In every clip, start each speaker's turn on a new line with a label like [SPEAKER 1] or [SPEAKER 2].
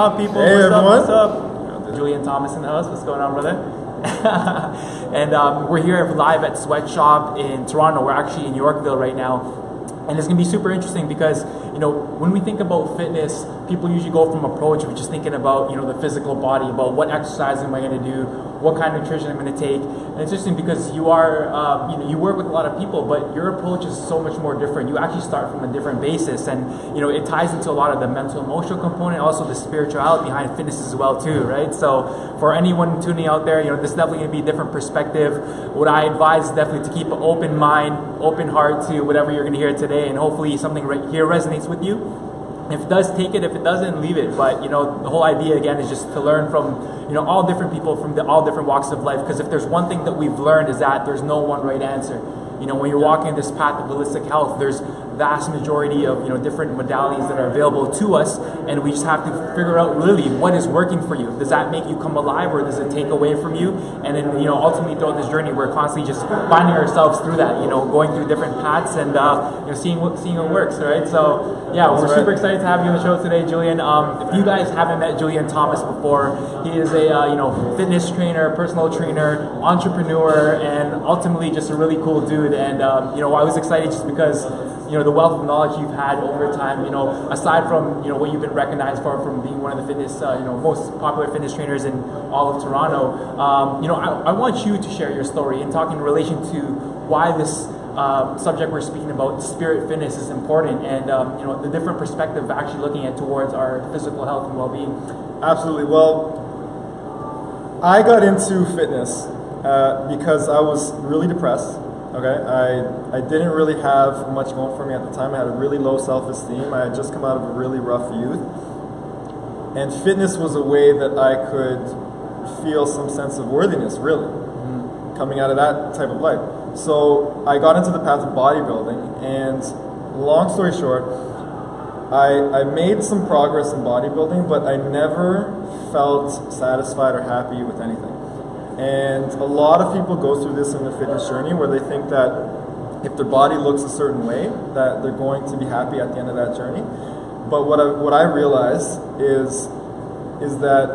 [SPEAKER 1] up, people?
[SPEAKER 2] Hey,
[SPEAKER 1] what's
[SPEAKER 2] everyone.
[SPEAKER 1] up? What's up? Julian Thomas in the house. What's going on, brother? And we're here live at Sweatshop in Toronto. We're actually in Yorkville right now. And it's going to be super interesting because, you know, when we think about fitness, people usually go from approach of just thinking about, you know, the physical body, about what exercise am I going to do, what kind of nutrition I'm going to take. And it's interesting because you are, you know, you work with a lot of people, but your approach is so much more different. You actually start from a different basis, and, you know, it ties into a lot of the mental, emotional component, also the spirituality behind fitness as well too, right? So for anyone tuning out there, you know, this is definitely going to be a different perspective. What I advise is definitely to keep an open mind, open heart to whatever you're going to hear today, and hopefully something right here resonates with you. If it does, take it. If it doesn't, leave it. But, you know, the whole idea, again, is just to learn from, you know, all different people from all different walks of life. Because if there's one thing that we've learned is that there's no one right answer. You know, when you're walking this path of holistic health, there's vast majority of, you know, different modalities that are available to us, and we just have to figure out really what is working for you. Does that make you come alive, or does it take away from you? And then, you know, ultimately throughout this journey, we're constantly just finding ourselves through that, you know, going through different paths and you know, seeing what works, right? So yeah, we're super excited to have you on the show today, Julian. If you guys haven't met Julian Thomas before, he is a you know, fitness trainer, personal trainer, entrepreneur, and ultimately just a really cool dude. And you know, I was excited just because, you know, the wealth of knowledge you've had over time, you know, aside from, you know, what you've been recognized for from being one of the fitness, you know, most popular fitness trainers in all of Toronto. You know, I want you to share your story and talk in relation to why this subject we're speaking about, spirit fitness, is important, and you know, the different perspective of actually looking at towards our physical health and well-being.
[SPEAKER 2] Absolutely. Well, I got into fitness because I was really depressed. Okay, I didn't really have much going for me at the time. I had a really low self-esteem. I had just come out of a really rough youth. And fitness was a way that I could feel some sense of worthiness, really, coming out of that type of life. So I got into the path of bodybuilding, and long story short, I made some progress in bodybuilding, but I never felt satisfied or happy with anything. And a lot of people go through this in their fitness journey where they think that if their body looks a certain way, that they're going to be happy at the end of that journey. But what I realized is that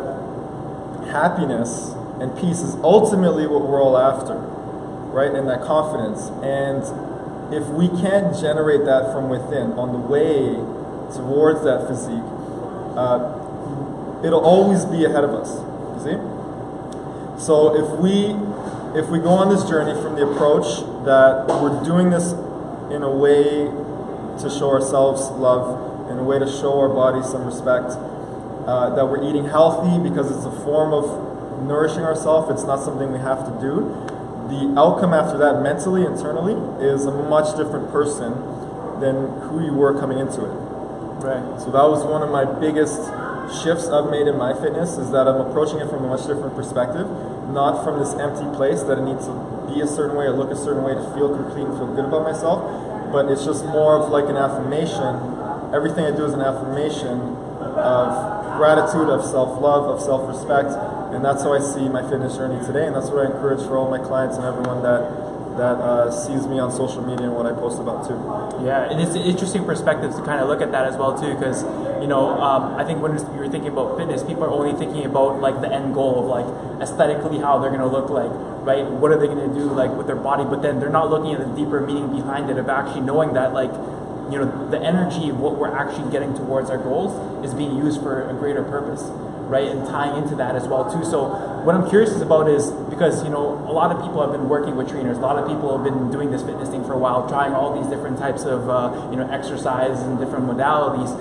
[SPEAKER 2] happiness and peace is ultimately what we're all after, right? And that confidence. And if we can't generate that from within on the way towards that physique, it'll always be ahead of us, you see? So if we go on this journey from the approach that we're doing this in a way to show ourselves love, in a way to show our body some respect, that we're eating healthy because it's a form of nourishing ourselves, it's not something we have to do, the outcome after that mentally, internally, is a much different person than who you were coming into it. Right. So that was one of my biggest shifts I've made in my fitness, is that I'm approaching it from a much different perspective, not from this empty place that it needs to be a certain way or look a certain way to feel complete and feel good about myself, but it's just more of like an affirmation. Everything I do is an affirmation of gratitude, of self-love, of self-respect, and that's how I see my fitness journey today, and that's what I encourage for all my clients and everyone that sees me on social media and what I post about too.
[SPEAKER 1] Yeah, and it's an interesting perspective to kind of look at that as well too, because, you know, I think when you're thinking about fitness, people are only thinking about like the end goal of like aesthetically how they're going to look like, right? What are they going to do like with their body? But then they're not looking at the deeper meaning behind it of actually knowing that, like, you know, the energy of what we're actually getting towards our goals is being used for a greater purpose, right? And tying into that as well too. So what I'm curious about is, because, you know, a lot of people have been working with trainers, a lot of people have been doing this fitness thing for a while, trying all these different types of you know, exercise and different modalities.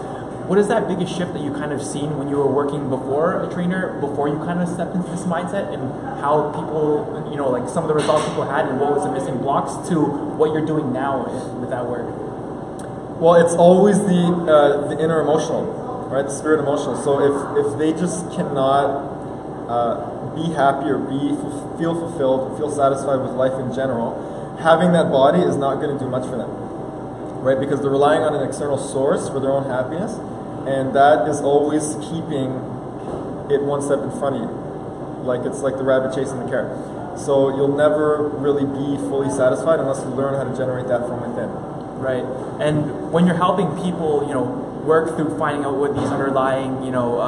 [SPEAKER 1] What is that biggest shift that you kind of seen when you were working before a trainer, before you kind of stepped into this mindset, and how people, you know, like some of the results people had and what was the missing blocks to what you're doing now with that work?
[SPEAKER 2] Well, it's always the inner emotional, right? The spirit emotional. So if they just cannot be happy or feel fulfilled, feel satisfied with life in general, having that body is not going to do much for them, right? Because they're relying on an external source for their own happiness, and that is always keeping it one step in front of you. Like, it's like the rabbit chasing the carrot. So you'll never really be fully satisfied unless you learn how to generate that from within.
[SPEAKER 1] Right. And when you're helping people, you know, work through finding out what these underlying, you know,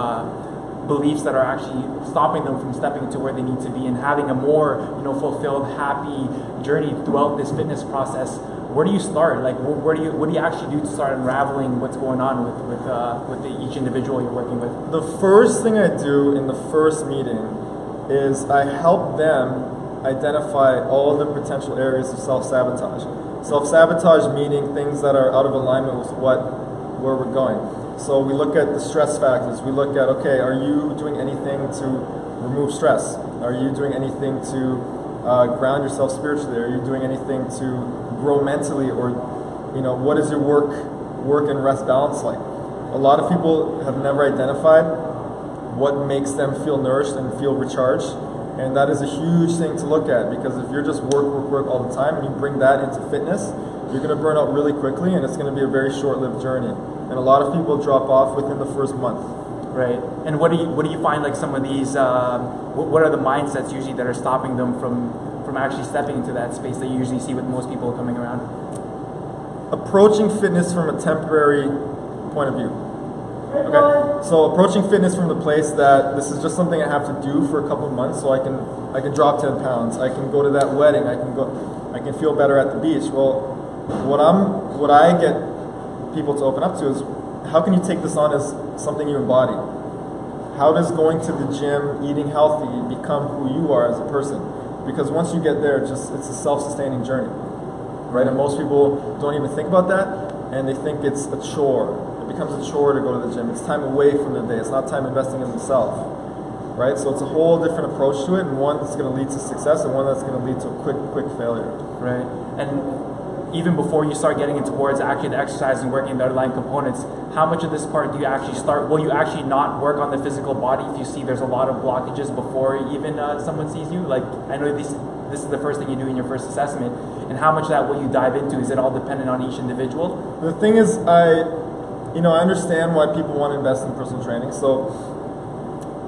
[SPEAKER 1] beliefs that are actually stopping them from stepping to where they need to be and having a more, fulfilled, happy journey throughout this fitness process, where do you start? Like, what do you actually do to start unraveling what's going on with each individual you're working with?
[SPEAKER 2] The first thing I do in the first meeting is I help them identify all the potential areas of self-sabotage. Self-sabotage meaning things that are out of alignment with where we're going. So we look at the stress factors. We look at, okay, are you doing anything to remove stress? Are you doing anything to ground yourself spiritually? Are you doing anything to grow mentally? Or, what is your work and rest balance like? A lot of people have never identified what makes them feel nourished and feel recharged. And that is a huge thing to look at, because if you're just work all the time and you bring that into fitness, you're going to burn out really quickly, and it's going to be a very short-lived journey. And a lot of people drop off within the first month.
[SPEAKER 1] Right. And what do you find, like, some of these? What are the mindsets usually that are stopping them from actually stepping into that space that you usually see with most people coming around?
[SPEAKER 2] Approaching fitness from a temporary point of view. Okay. So approaching fitness from the place that this is just something I have to do for a couple of months, so I can drop 10 pounds. I can go to that wedding. I can feel better at the beach. Well, what I get people to open up to is, how can you take this on as something you embody? How does going to the gym, eating healthy, become who you are as a person? Because once you get there, it's a self-sustaining journey, right? And most people don't even think about that, and they think it's a chore. It becomes a chore to go to the gym. It's time away from their day. It's not time investing in themselves, right? So it's a whole different approach to it, and one that's going to lead to success, and one that's going to lead to a quick failure.
[SPEAKER 1] Right. And even before you start getting towards actually the exercise and working the underlying components, how much of this part do you actually start? Will you actually not work on the physical body if you see there's a lot of blockages before even someone sees you? Like, I know this is the first thing you do in your first assessment, and how much of that will you dive into? Is it all dependent on each individual?
[SPEAKER 2] The thing is, I understand why people want to invest in personal training, so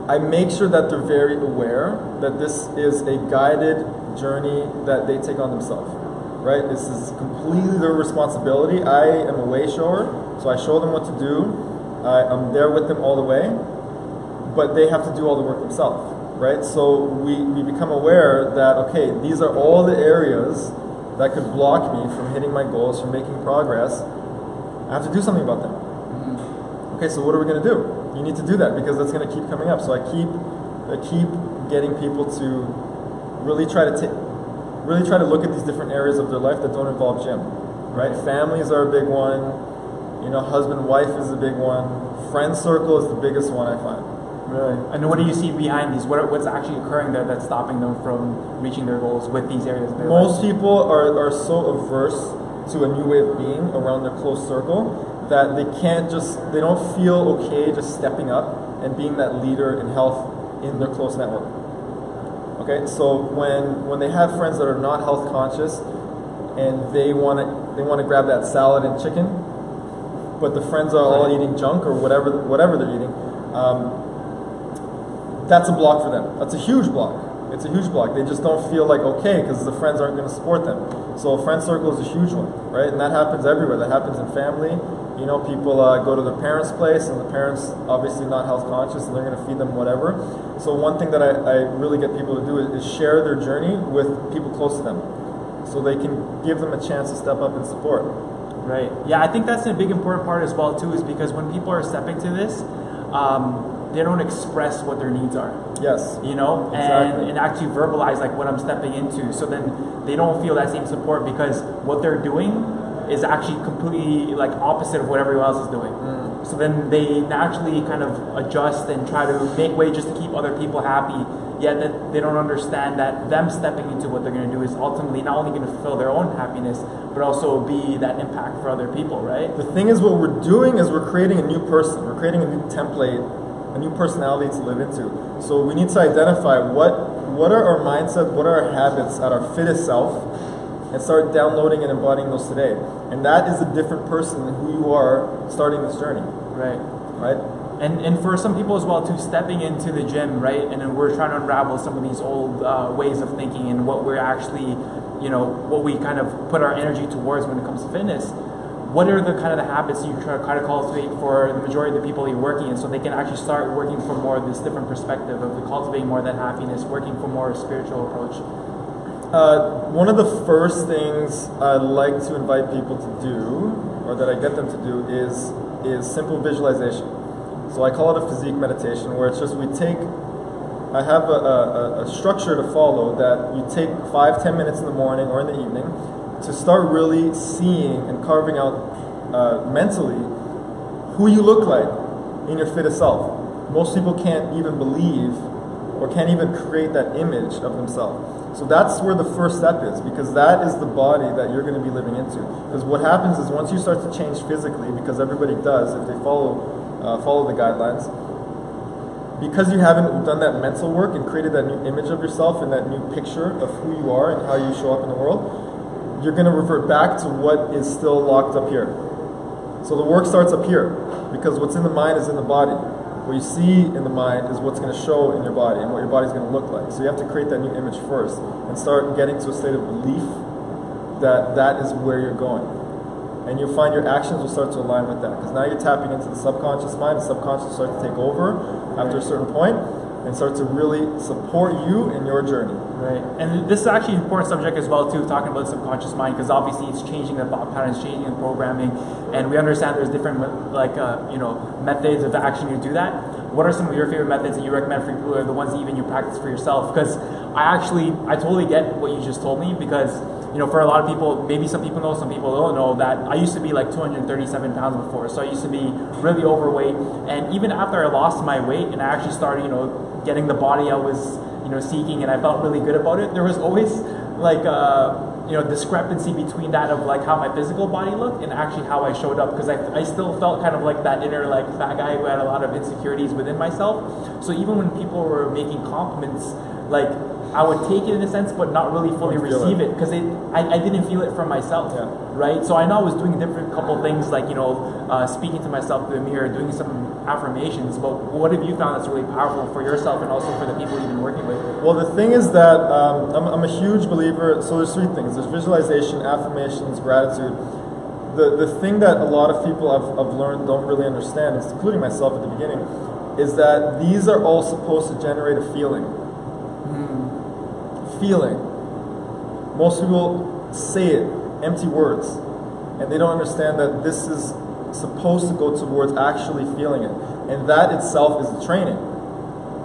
[SPEAKER 2] I make sure that they're very aware that this is a guided journey that they take on themselves. Right? This is completely their responsibility. I am a way shower, so I show them what to do. I'm there with them all the way, but they have to do all the work themselves, right? So we become aware that, okay, these are all the areas that could block me from hitting my goals, from making progress. I have to do something about them. Okay, so what are we going to do? You need to do that, because that's going to keep coming up. So I keep getting people to really try to look at these different areas of their life that don't involve gym, right? Families are a big one. Husband, wife is a big one. Friend circle is the biggest one, I find.
[SPEAKER 1] Really? And what do you see behind these? What's actually occurring there that's stopping them from reaching their goals with these areas of their life?
[SPEAKER 2] Most people are so averse to a new way of being around their close circle that they don't feel okay just stepping up and being that leader in health in their close network. Okay, so when they have friends that are not health conscious and they want to grab that salad and chicken, but the friends are all eating junk or whatever they're eating, that's a block for them. That's a huge block. It's a huge block. They just don't feel like okay because the friends aren't going to support them. So a friend circle is a huge one, right? And that happens everywhere. That happens in family. People go to their parents' place, and the parents obviously not health conscious, and they're going to feed them whatever. So one thing that I really get people to do is share their journey with people close to them, so they can give them a chance to step up and support. Right.
[SPEAKER 1] Yeah, I think that's a big important part as well too, is because when people are stepping to this, they don't express what their needs are.
[SPEAKER 2] Yes.
[SPEAKER 1] Exactly. and actually verbalize like what I'm stepping into. So then they don't feel that same support, because what they're doing is actually completely like opposite of what everyone else is doing. So then they naturally kind of adjust and try to make way just to keep other people happy, yet that they don't understand that them stepping into what they're going to do is ultimately not only going to fulfill their own happiness, but also be that impact for other people, right?
[SPEAKER 2] The thing is, what we're doing is we're creating a new person. We're creating a new template, a new personality to live into. So we need to identify what are our mindsets, what are our habits at our fittest self, and start downloading and embodying those today. And that is a different person than who you are starting this journey.
[SPEAKER 1] Right.
[SPEAKER 2] Right?
[SPEAKER 1] And for some people as well too, stepping into the gym, right? And then we're trying to unravel some of these old ways of thinking and what we're actually, what we kind of put our energy towards when it comes to fitness. what are the kind of the habits you try to cultivate for the majority of the people you're working in, so they can actually start working from more of this different perspective of cultivating more of that happiness, working for more a spiritual approach?
[SPEAKER 2] One of the first things I like to invite people to do, or that I get them to do, is simple visualization. So I call it a physique meditation, where it's just I have a structure to follow that you take 5-10 minutes in the morning or in the evening to start really seeing and carving out mentally who you look like in your fittest self. Most people can't even believe or can't even create that image of themselves. So that's where the first step is, because that is the body that you're going to be living into. Because what happens is once you start to change physically, because everybody does if they follow the guidelines, because you haven't done that mental work and created that new image of yourself and that new picture of who you are and how you show up in the world, you're going to revert back to what is still locked up here. So the work starts up here, because what's in the mind is in the body. What you see in the mind is what's going to show in your body and what your body's going to look like. So you have to create that new image first and start getting to a state of belief that that is where you're going. And you'll find your actions will start to align with that, because now you're tapping into the subconscious mind. The subconscious will start to take over after a certain point and start to really support you in your journey.
[SPEAKER 1] Right, and this is actually an important subject as well too, talking about the subconscious mind, because obviously it's changing the thought patterns, changing the programming, and we understand there's different methods of action to do that. What are some of your favorite methods that you recommend for people, or the ones that even you practice for yourself? Because I totally get what you just told me, because for a lot of people, maybe some people know, some people don't know, that I used to be like 237 pounds before. So I used to be really overweight. And even after I lost my weight and I actually started, getting the body I was, seeking, and I felt really good about it, there was always like discrepancy between that of like how my physical body looked and actually how I showed up, because I still felt kind of like that inner like fat guy who had a lot of insecurities within myself. So even when people were making compliments, like I would take it in a sense, but not really fully receive it, because I didn't feel it from myself, right? So I know I was doing different couple things, like speaking to myself through the mirror, doing some affirmations. But what have you found that's really powerful for yourself and also for the people you've been working with?
[SPEAKER 2] Well, the thing is that I'm a huge believer. So there's three things: there's visualization, affirmations, gratitude. The thing that a lot of people I've learned don't really understand, including myself at the beginning, is that these are all supposed to generate a feeling. Feeling. Most people say it, empty words, and they don't understand that this is supposed to go towards actually feeling it, and that itself is the training.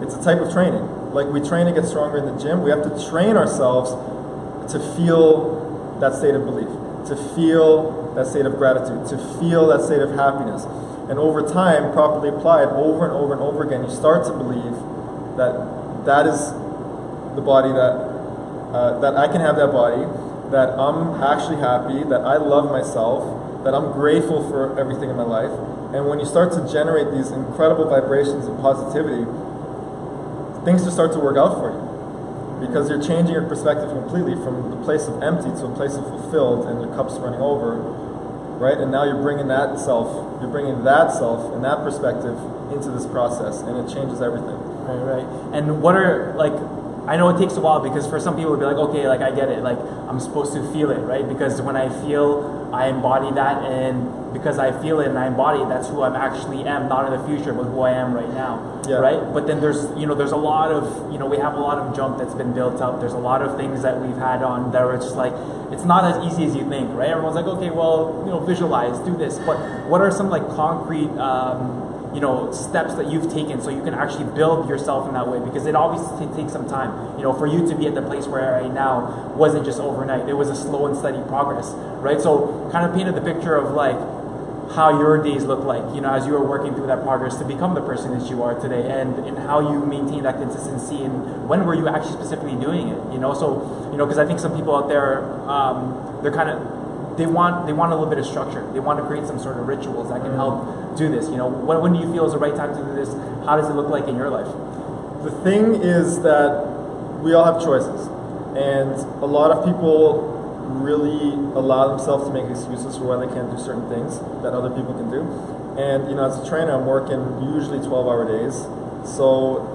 [SPEAKER 2] It's a type of training. Like we train to get stronger in the gym, we have to train ourselves to feel that state of belief, to feel that state of gratitude, to feel that state of happiness. And over time, properly applied over and over and over again, you start to believe that that is the body that I can have that body, that I'm actually happy, that I love myself, that I'm grateful for everything in my life. And when you start to generate these incredible vibrations of positivity, things just start to work out for you, because you're changing your perspective completely from the place of empty to a place of fulfilled, and your cup's running over, right? And now you're bringing that self and that perspective into this process, and it changes everything.
[SPEAKER 1] Right. And what are, like, I know it takes a while, because for some people it'll be like, okay, like I get it, like I'm supposed to feel it, right? Because when I feel, I embody that, and because I feel it and I embody it, that's who I actually am, not in the future, but who I am right now, right? But then there's a lot of, we have a lot of junk that's been built up. There's a lot of things that we've had on that are just like, it's not as easy as you think, right? Everyone's like, okay, well, visualize, do this. But what are some like concrete, steps that you've taken so you can actually build yourself in that way? Because it obviously takes some time. For you to be at the place where I am right now wasn't just overnight. It was a slow and steady progress, right? So kind of painted the picture of like how your days look like, as you were working through that progress to become the person that you are today, and how you maintain that consistency, and when were you actually specifically doing it, So, because I think some people out there, they're kind of, they want a little bit of structure. They want to create some sort of rituals that can help do this. When do you feel is the right time to do this? How does it look like in your life?
[SPEAKER 2] The thing is that we all have choices, and a lot of people really allow themselves to make excuses for why they can't do certain things that other people can do. And as a trainer, I'm working usually 12-hour days, so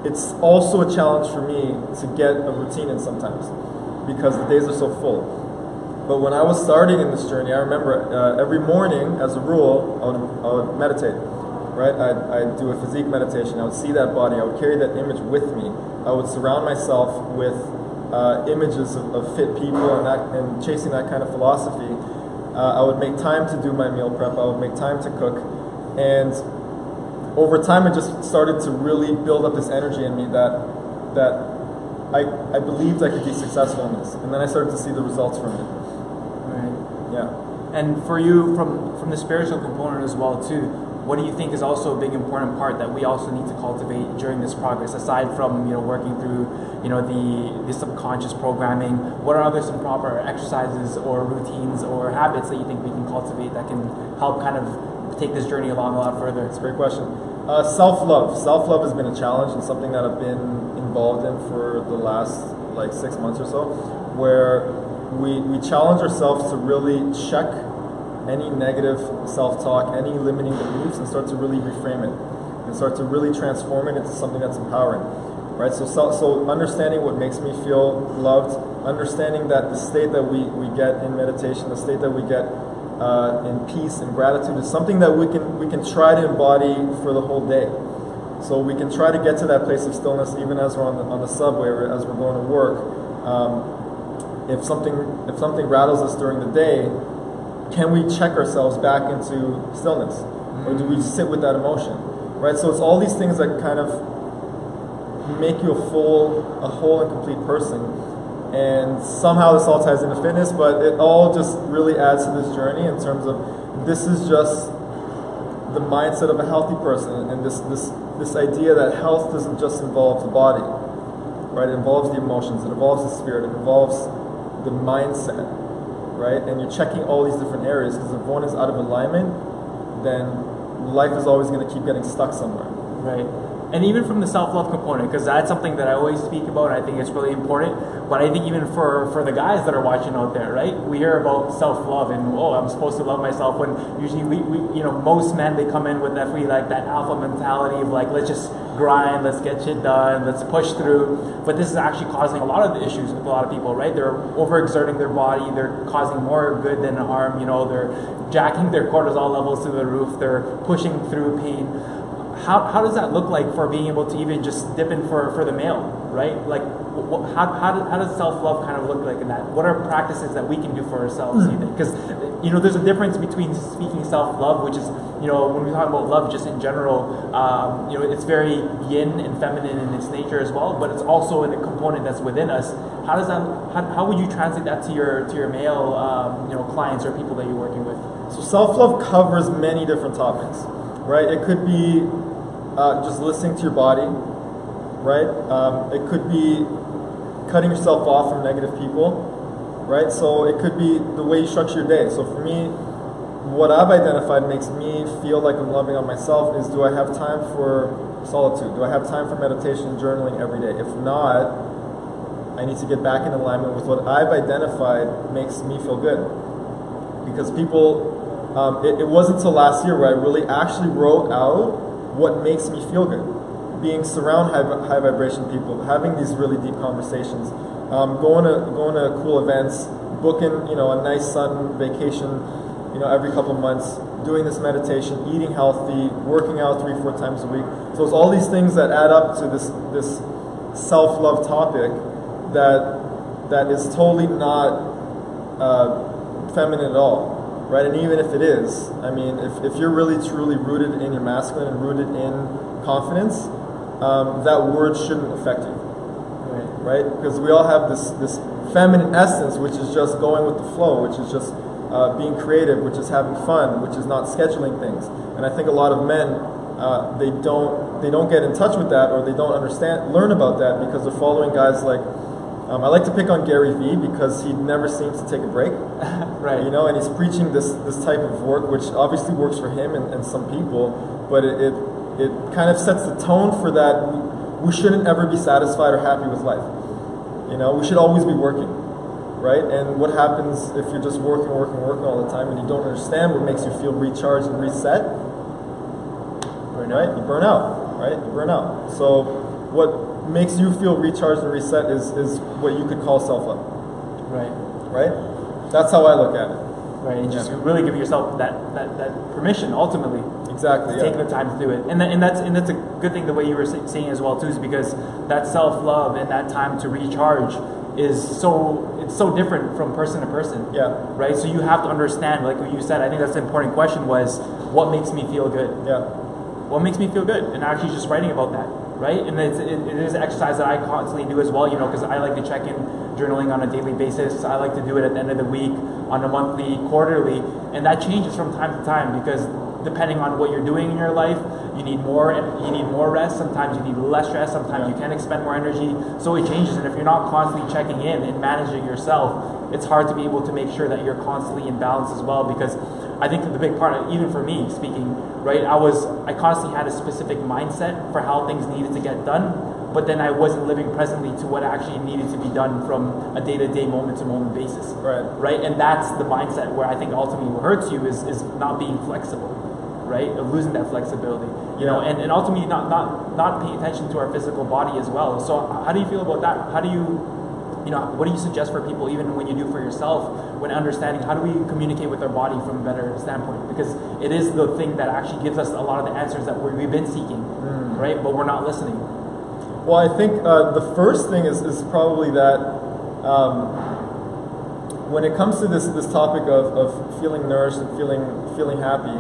[SPEAKER 2] it's also a challenge for me to get a routine in sometimes, because the days are so full. But when I was starting in this journey, I remember every morning, as a rule, I would meditate. Right? I'd do a physique meditation. I would see that body. I would carry that image with me. I would surround myself with images of fit people and chasing that kind of philosophy. I would make time to do my meal prep. I would make time to cook. And over time, it just started to really build up this energy in me that I believed I could be successful in this. And then I started to see the results from it.
[SPEAKER 1] Right.
[SPEAKER 2] Yeah.
[SPEAKER 1] And for you, from the spiritual component as well too, what do you think is also a big important part that we also need to cultivate during this progress, aside from working through the subconscious programming? What are other some proper exercises or routines or habits that you think we can cultivate that can help kind of take this journey along a lot further?
[SPEAKER 2] That's a great question. Self-love. Self-love has been a challenge and something that I've been involved in for the last 6 months or so, where we challenge ourselves to really check any negative self-talk, any limiting beliefs, and start to really reframe it and start to really transform it into something that's empowering, right? So understanding what makes me feel loved, understanding that the state that we get in meditation, the state that we get in peace and gratitude is something that we can try to embody for the whole day. So we can try to get to that place of stillness even as we're on the subway or as we're going to work. If something rattles us during the day, can we check ourselves back into stillness? Or do we sit with that emotion? Right? So it's all these things that kind of make you a whole and complete person. And somehow this all ties into fitness, but it all just really adds to this journey in terms of this is just the mindset of a healthy person, and this idea that health doesn't just involve the body, right? It involves the emotions, it involves the spirit, it involves the mindset, right? And you're checking all these different areas, because if one is out of alignment, then life is always going to keep getting stuck somewhere.
[SPEAKER 1] Right. And even from the self-love component, because that's something that I always speak about, and I think it's really important. But I think even for the guys that are watching out there, right? We hear about self-love and I'm supposed to love myself. When usually we most men, they come in with that alpha mentality of let's just grind, let's get shit done, let's push through. But this is actually causing a lot of the issues with a lot of people, right? They're overexerting their body, they're causing more good than harm. They're jacking their cortisol levels to the roof, they're pushing through pain. How does that look like for being able to even just dip in for the male, right? How does self-love kind of look like in that? What are practices that we can do for ourselves, you think? Because, there's a difference between speaking self-love, which is, when we talk about love just in general, it's very yin and feminine in its nature as well, but it's also in a component that's within us. How would you translate that to your male, clients or people that you're working with?
[SPEAKER 2] So self-love covers many different topics, right? It could be just listening to your body, right? It could be cutting yourself off from negative people, right? So it could be the way you structure your day. So for me, what I've identified makes me feel like I'm loving on myself is, do I have time for solitude? Do I have time for meditation and journaling every day? If not, I need to get back in alignment with what I've identified makes me feel good. Because people, it wasn't until last year where I really actually wrote out what makes me feel good. Being surrounded high vibration people, having these really deep conversations, going to cool events, booking a nice sun vacation, every couple of months, doing this meditation, eating healthy, working out 3-4 times a week. So it's all these things that add up to this self-love topic that is totally not feminine at all. Right, and even if it is, I mean, if you're really truly rooted in your masculine and rooted in confidence, that word shouldn't affect you, right? Because we all have this feminine essence, which is just going with the flow, which is just being creative, which is having fun, which is not scheduling things. And I think a lot of men they don't get in touch with that, or they don't learn about that because they're following guys like. I like to pick on Gary Vee because he never seems to take a break,
[SPEAKER 1] right?
[SPEAKER 2] And he's preaching this type of work, which obviously works for him and some people, but it kind of sets the tone for that. We shouldn't ever be satisfied or happy with life. We should always be working, right? And what happens if you're just working all the time and you don't understand what makes you feel recharged and reset? Right? You burn out, right? You burn out. So what makes you feel recharged and reset is what you could call self-love.
[SPEAKER 1] Right.
[SPEAKER 2] Right? That's how I look at it.
[SPEAKER 1] Right, and just really give yourself that permission ultimately.
[SPEAKER 2] Exactly.
[SPEAKER 1] Taking the time to do it, and that's a good thing. The way you were saying as well too, is because that self-love and that time to recharge is so different from person to person.
[SPEAKER 2] Yeah.
[SPEAKER 1] Right. So you have to understand, like what you said. I think that's the important question was, what makes me feel good?
[SPEAKER 2] Yeah.
[SPEAKER 1] What makes me feel good? And actually just writing about that. Right. And it is an exercise that I constantly do as well. You know, because I like to check in journaling on a daily basis. I like to do it at the end of the week, on a monthly, quarterly, and that changes from time to time because depending on what you're doing in your life, you need more rest. Sometimes you need less rest. Sometimes you can expend more energy. So it changes, and if you're not constantly checking in and managing yourself, it's hard to be able to make sure that you're constantly in balance as well. Because I think the big part, even for me speaking, right, I constantly had a specific mindset for how things needed to get done, but then I wasn't living presently to what actually needed to be done from a day-to-day, moment-to-moment basis. Right, and that's the mindset where I think ultimately what hurts you is not being flexible. Right, of losing that flexibility, you know, and ultimately not paying attention to our physical body as well. So how do you feel about that? How do you know, what do you suggest for people, even when you do for yourself, when understanding how do we communicate with our body from a better standpoint? Because it is the thing that actually gives us a lot of the answers that we've been seeking, right? But we're not listening.
[SPEAKER 2] Well, I think the first thing is probably that when it comes to this topic of feeling nourished and feeling happy,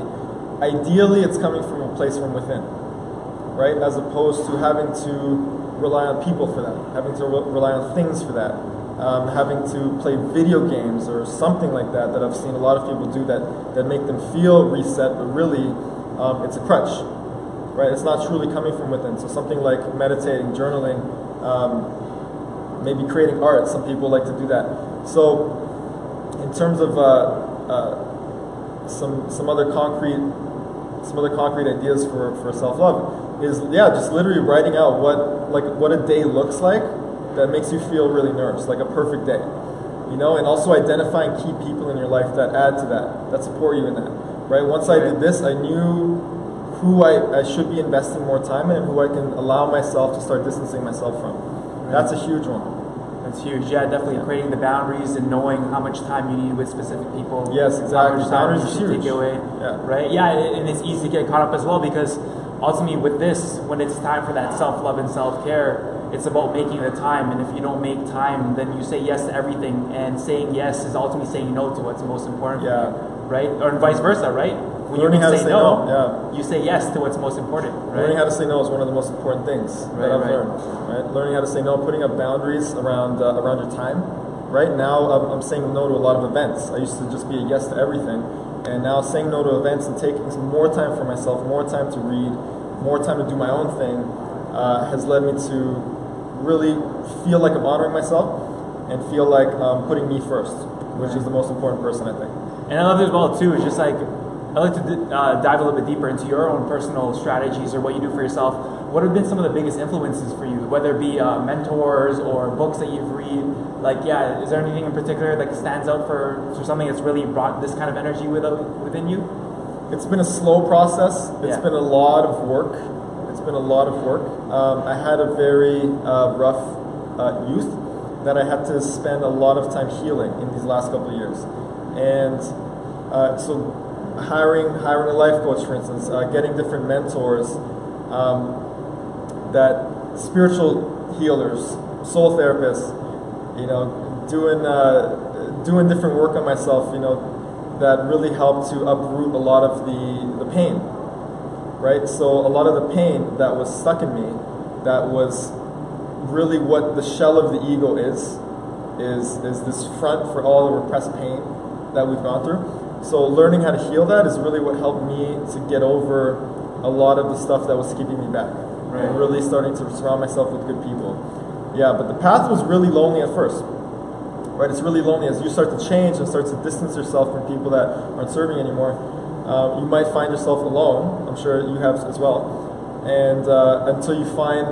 [SPEAKER 2] ideally, it's coming from a place from within, right? As opposed to having to rely on people for that, having to rely on things for that, having to play video games or something like that I've seen a lot of people do that make them feel reset, but really it's a crutch, right? It's not truly coming from within. So something like meditating, journaling, maybe creating art. Some people like to do that. So in terms of some other concrete ideas for self-love is just literally writing out what a day looks like that makes you feel really nourished, like a perfect day, you know, and also identifying key people in your life that add to that support you in that, right? Once I did this, I knew who I should be investing more time in and who I can allow myself to start distancing myself from. That's a huge one.
[SPEAKER 1] That's huge. Yeah, definitely creating the boundaries and knowing how much time you need with specific people.
[SPEAKER 2] Yes, exactly.
[SPEAKER 1] How much time
[SPEAKER 2] Boundaries
[SPEAKER 1] you should take away. Right? Yeah, and it's easy to get caught up as well because ultimately with this, when it's time for that self-love and self-care, it's about making the time. And if you don't make time, then you say yes to everything. And saying yes is ultimately saying no to what's most important for you. Right? Or vice versa, right? When
[SPEAKER 2] learning
[SPEAKER 1] you
[SPEAKER 2] how to say no,
[SPEAKER 1] you say yes to what's most important. Right?
[SPEAKER 2] Learning how to say no is one of the most important things that I've learned. Right? Learning how to say no, putting up boundaries around your time. Right now, I'm saying no to a lot of events. I used to just be a yes to everything, and now saying no to events and taking some more time for myself, more time to read, more time to do my own thing, has led me to really feel like I'm honoring myself and feel like I'm putting me first, which is the most important person, I think.
[SPEAKER 1] And I love it as well too. It's just like I'd like to dive a little bit deeper into your own personal strategies or what you do for yourself. What have been some of the biggest influences for you, whether it be mentors or books that you've read? Like, is there anything in particular that stands out for something that's really brought this kind of energy within you?
[SPEAKER 2] It's been a slow process. It's been a lot of work. I had a very rough youth that I had to spend a lot of time healing in these last couple of years. And so hiring a life coach, for instance, getting different mentors, that spiritual healers, soul therapists, you know, doing different work on myself, you know, that really helped to uproot a lot of the pain, right? So a lot of the pain that was stuck in me, that was really what the shell of the ego is this front for all the repressed pain that we've gone through. So learning how to heal that is really what helped me to get over a lot of the stuff that was keeping me back. Right. And really starting to surround myself with good people. Yeah, but the path was really lonely at first. Right, it's really lonely as you start to change and start to distance yourself from people that aren't serving anymore. You might find yourself alone. I'm sure you have as well. And until you find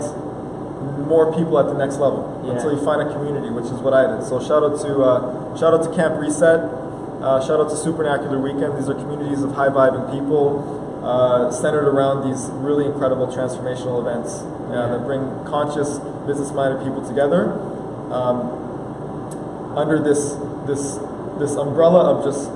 [SPEAKER 2] more people at the next level, until you find a community, which is what I did. So shout out to Camp Reset. Shout out to Supernacular Weekend. These are communities of high-vibing people centered around these really incredible transformational events that bring conscious, business-minded people together under this this umbrella of just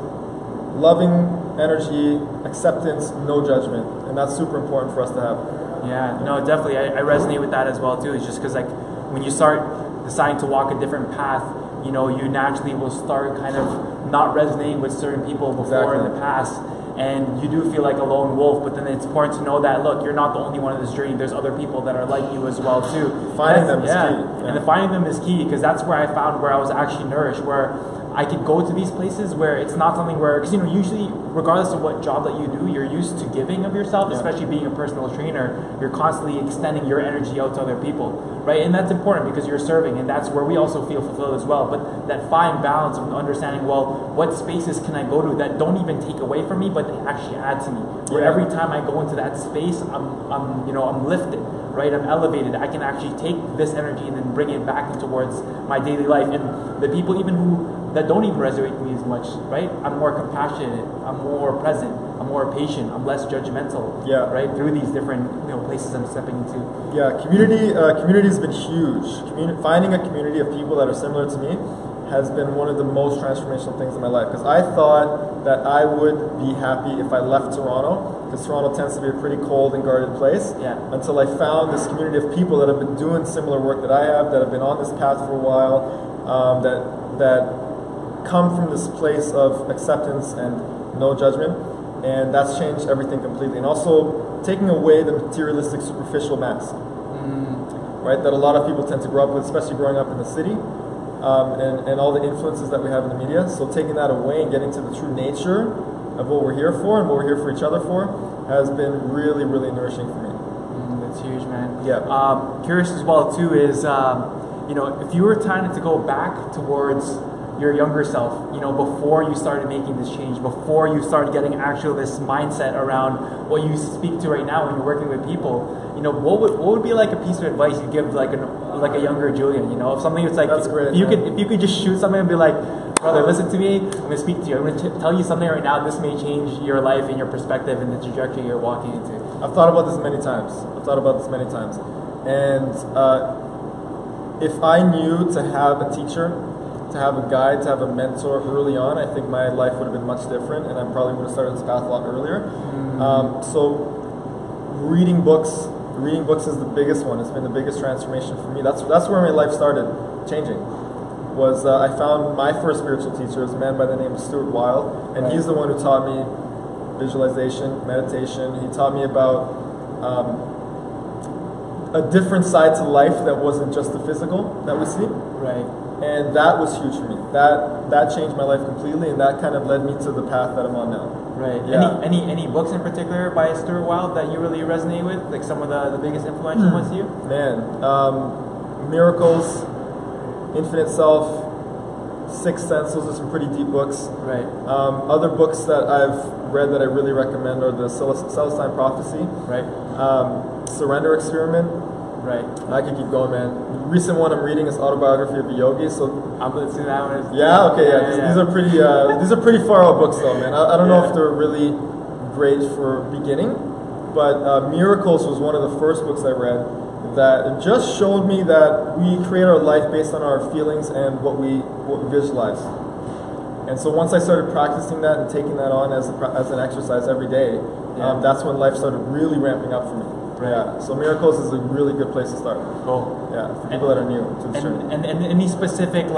[SPEAKER 2] loving energy, acceptance, no judgment, and that's super important for us to have.
[SPEAKER 1] Yeah, no, definitely. I resonate with that as well too. It's just because like when you start deciding to walk a different path, you know, you naturally will start kind of not resonating with certain people before in the past. And you do feel like a lone wolf, but then it's important to know that, look, you're not the only one in this journey. There's other people that are like you as well too.
[SPEAKER 2] Finding them is key. Yeah.
[SPEAKER 1] And the finding them is key, because that's where I found where I was actually nourished, where I could go to these places where it's not something where, because you know, usually regardless of what job that you do, you're used to giving of yourself, especially being a personal trainer. You're constantly extending your energy out to other people, right? And that's important because you're serving, and that's where we also feel fulfilled as well. But that fine balance of understanding, well, what spaces can I go to that don't even take away from me, but they actually add to me? Where every time I go into that space, I'm lifted, right? I'm elevated. I can actually take this energy and then bring it back in towards my daily life. And the people even that don't even resonate with me as much, right? I'm more compassionate, I'm more present, I'm more patient, I'm less judgmental, right? Through these different places I'm stepping into.
[SPEAKER 2] Yeah, community has been huge. Finding a community of people that are similar to me has been one of the most transformational things in my life, because I thought that I would be happy if I left Toronto, because Toronto tends to be a pretty cold and guarded place, until I found this community of people that have been doing similar work that I have, that have been on this path for a while, that come from this place of acceptance and no judgment, and that's changed everything completely. And also taking away the materialistic, superficial mask, right, that a lot of people tend to grow up with, especially growing up in the city, and all the influences that we have in the media. So taking that away and getting to the true nature of what we're here for and what we're here for each other for has been really, really nourishing for me.
[SPEAKER 1] That's huge, man.
[SPEAKER 2] Yeah.
[SPEAKER 1] Curious as well too is, if you were trying to go back towards your younger self, before you started making this change, before you started getting this mindset around what you speak to right now when you're working with people, what would be like a piece of advice you give like a younger Julian? If something that's like,
[SPEAKER 2] that's great,
[SPEAKER 1] if you could just shoot something and be like, brother, listen to me, I'm going to speak to you, I'm going to tell you something right now, this may change your life and your perspective and the trajectory you're walking into.
[SPEAKER 2] I've thought about this many times. And if I knew to have a teacher, to have a guide, to have a mentor early on, I think my life would have been much different, and I probably would have started this path a lot earlier. So reading books is the biggest one. It's been the biggest transformation for me. That's where my life started changing. I found my first spiritual teacher, is a man by the name of Stuart Wilde, and he's the one who taught me visualization, meditation. He taught me about a different side to life that wasn't just the physical that we see.
[SPEAKER 1] Right.
[SPEAKER 2] And that was huge for me. That changed my life completely, and that kind of led me to the path that I'm on now.
[SPEAKER 1] Right.
[SPEAKER 2] Yeah.
[SPEAKER 1] Any books in particular by Stuart Wilde that you really resonate with? Like some of the biggest influential ones to you?
[SPEAKER 2] Man, Miracles, Infinite Self, Sixth Sense. Those are some pretty deep books.
[SPEAKER 1] Right.
[SPEAKER 2] Other books that I've read that I really recommend are the Celestine Prophecy.
[SPEAKER 1] Right.
[SPEAKER 2] Surrender Experiment.
[SPEAKER 1] Right.
[SPEAKER 2] I could keep going, man. The recent one I'm reading is Autobiography of a Yogi. So
[SPEAKER 1] I'm going to see that one.
[SPEAKER 2] These are pretty far out books, though, man. I don't know if they're really great for beginning, but Miracles was one of the first books I read that just showed me that we create our life based on our feelings and what we visualize. And so once I started practicing that and taking that on as an exercise every day, that's when life started really ramping up for me. Yeah, so Miracles is a really good place to start.
[SPEAKER 1] Cool.
[SPEAKER 2] Yeah, for people that are new to the journey.
[SPEAKER 1] And any specific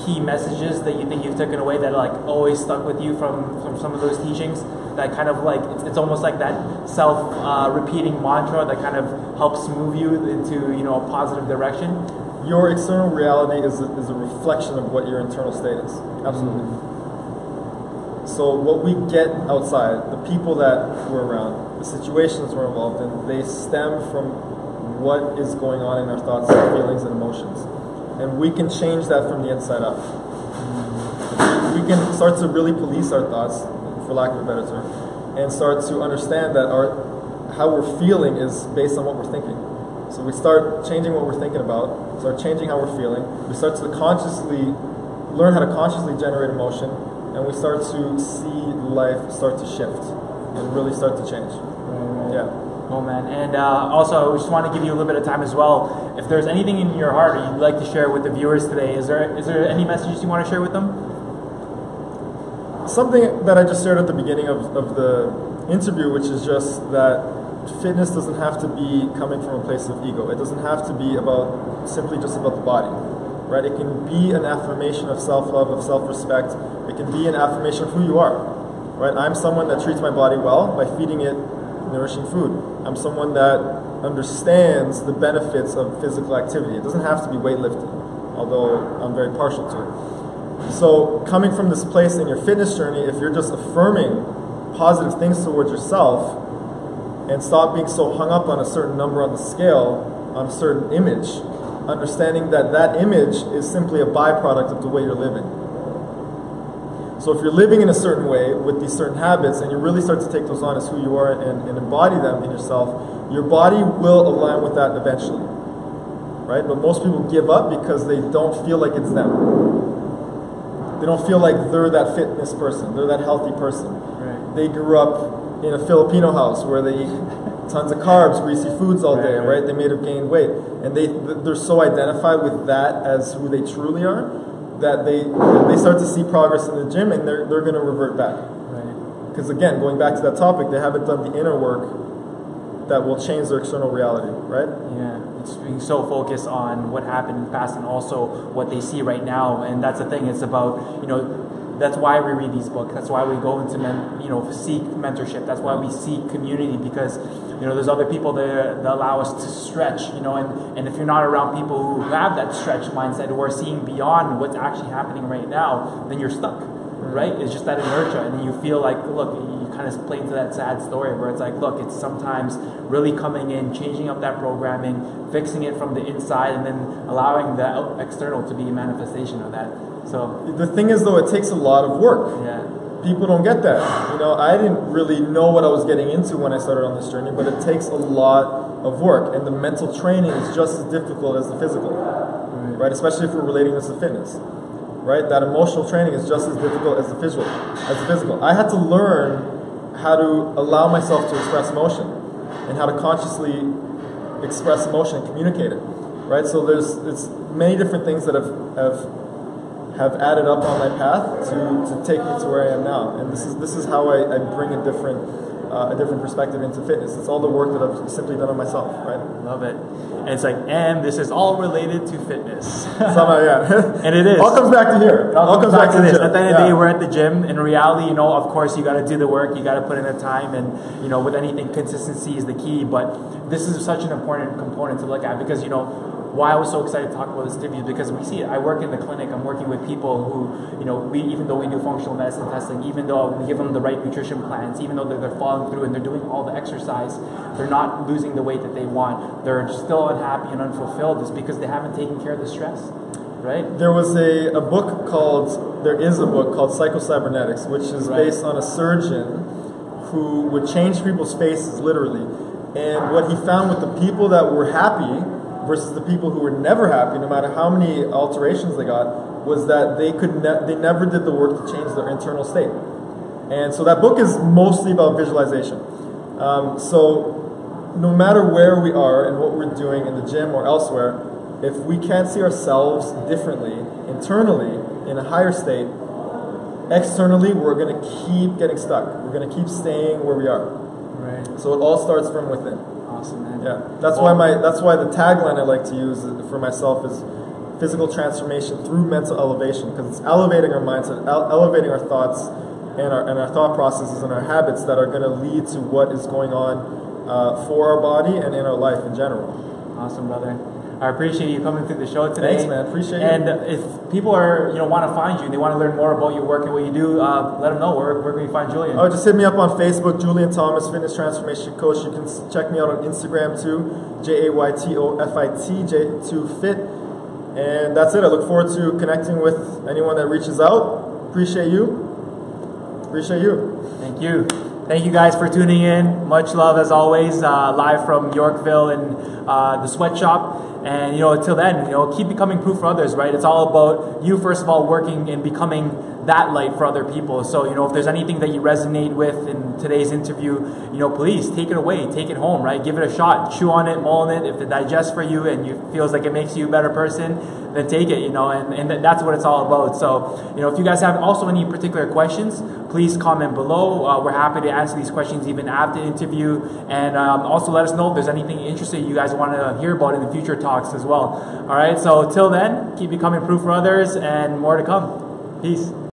[SPEAKER 1] key messages that you think you've taken away that always stuck with you from some of those teachings? That kind of it's almost like that self repeating mantra that kind of helps move you into a positive direction.
[SPEAKER 2] Your external reality is a reflection of what your internal state is. Absolutely. So what we get outside, the people that we're around, the situations we're involved in, they stem from what is going on in our thoughts, feelings, and emotions. And we can change that from the inside out. We can start to really police our thoughts, for lack of a better term, and start to understand that how we're feeling is based on what we're thinking. So we start changing what we're thinking about, start changing how we're feeling, we start to learn how to consciously generate emotion, and we start to see life start to shift and really start to change.
[SPEAKER 1] Right.
[SPEAKER 2] Yeah.
[SPEAKER 1] Oh man, and also I just want to give you a little bit of time as well. If there's anything in your heart you'd like to share with the viewers today, is there any messages you want to share with them?
[SPEAKER 2] something that I just shared at the beginning of the interview, which is just that fitness doesn't have to be coming from a place of ego. It doesn't have to be about simply just about the body, right? It can be an affirmation of self-love, of self-respect. It can be an affirmation of who you are, right? I'm someone that treats my body well by feeding it nourishing food. I'm someone that understands the benefits of physical activity. It doesn't have to be weightlifting, although I'm very partial to it. So coming from this place in your fitness journey, if you're just affirming positive things towards yourself and stop being so hung up on a certain number on the scale, on a certain image, understanding that that image is simply a byproduct of the way you're living. So if you're living in a certain way with these certain habits and you really start to take those on as who you are and embody them in yourself, your body will align with that eventually, right? But most people give up because they don't feel like it's them. They don't feel like they're that fitness person, they're that healthy person. Right. They grew up in a Filipino house where they eat tons of carbs, greasy foods all day, right? They may have gained weight. And they're so identified with that as who they truly are that they start to see progress in the gym and they're going to revert back. Because again, going back to that topic, they haven't done the inner work that will change their external reality, right?
[SPEAKER 1] Yeah, it's being so focused on what happened in the past and also what they see right now. And that's the thing, it's about, that's why we read these books. That's why we go into seek mentorship. That's why we seek community, because there's other people there that allow us to stretch. And if you're not around people who have that stretch mindset, who are seeing beyond what's actually happening right now, then you're stuck, right? It's just that inertia, and then you feel like, look, you kind of play into that sad story where it's like, look, it's sometimes really coming in, changing up that programming, fixing it from the inside, and then allowing the external to be a manifestation of that. So
[SPEAKER 2] the thing is, though, it takes a lot of work.
[SPEAKER 1] Yeah.
[SPEAKER 2] People don't get that. I didn't really know what I was getting into when I started on this journey, but it takes a lot of work, and the mental training is just as difficult as the physical, right? Especially if we're relating this to fitness, right? That emotional training is just as difficult as the physical. I had to learn how to allow myself to express emotion and how to consciously express emotion and communicate it, right? So it's many different things that have added up on my path to take me to where I am now, and this is how I bring a different perspective into fitness. It's all the work that I've simply done on myself, right?
[SPEAKER 1] Love it. And it's like, and this is all related to fitness.
[SPEAKER 2] Somehow, yeah.
[SPEAKER 1] And it is.
[SPEAKER 2] All comes back to here.
[SPEAKER 1] All comes back to this. At the end of the day, we're at the gym. In reality, of course, you got to do the work. You got to put in the time, and with anything, consistency is the key. But this is such an important component to look at, because why I was so excited to talk about this interview, because we see it. I work in the clinic. I'm working with people who, even though we do functional medicine testing, even though we give them the right nutrition plans, even though they're following through and they're doing all the exercise, they're not losing the weight that they want. They're still unhappy and unfulfilled. It's because they haven't taken care of the stress, right?
[SPEAKER 2] There is a book called Psycho-Cybernetics, which is based on a surgeon who would change people's faces, literally. And what he found with the people that were happy versus the people who were never happy, no matter how many alterations they got, was that they never did the work to change their internal state. And so that book is mostly about visualization. So no matter where we are and what we're doing in the gym or elsewhere, if we can't see ourselves differently, internally, in a higher state, externally, we're going to keep getting stuck. We're going to keep staying where we are.
[SPEAKER 1] Right.
[SPEAKER 2] So it all starts from within.
[SPEAKER 1] Awesome, man.
[SPEAKER 2] Yeah, that's why the tagline I like to use for myself is physical transformation through mental elevation, because it's elevating our mindset, elevating our thoughts and our thought processes and our habits that are going to lead to what is going on for our body and in our life in general.
[SPEAKER 1] Awesome, brother. I appreciate you coming through the show today.
[SPEAKER 2] Thanks, man. Appreciate you.
[SPEAKER 1] And if people are want to find you, they want to learn more about your work and what you do, let them know where can we find Julian.
[SPEAKER 2] Oh, just hit me up on Facebook, Julian Thomas, Fitness Transformation Coach. You can check me out on Instagram too, JAYTOFIT, J2Fit. And that's it. I look forward to connecting with anyone that reaches out. Appreciate you. Appreciate you.
[SPEAKER 1] Thank you. Thank you guys for tuning in. Much love as always, live from Yorkville and the Sweatshop. And until then, keep becoming proof for others, right? It's all about you first of all working and becoming that light for other people. So if there's anything that you resonate with in today's interview, please take it away, take it home, right? Give it a shot, chew on it, mull on it. If it digests for you and you feels like it makes you a better person, then take it, and that's what it's all about. So if you guys have also any particular questions, please comment below. We're happy to answer these questions even after the interview, and also let us know if there's anything interesting you guys want to hear about in the future talks as well. All right, so till then, keep becoming proof for others, and more to come. Peace.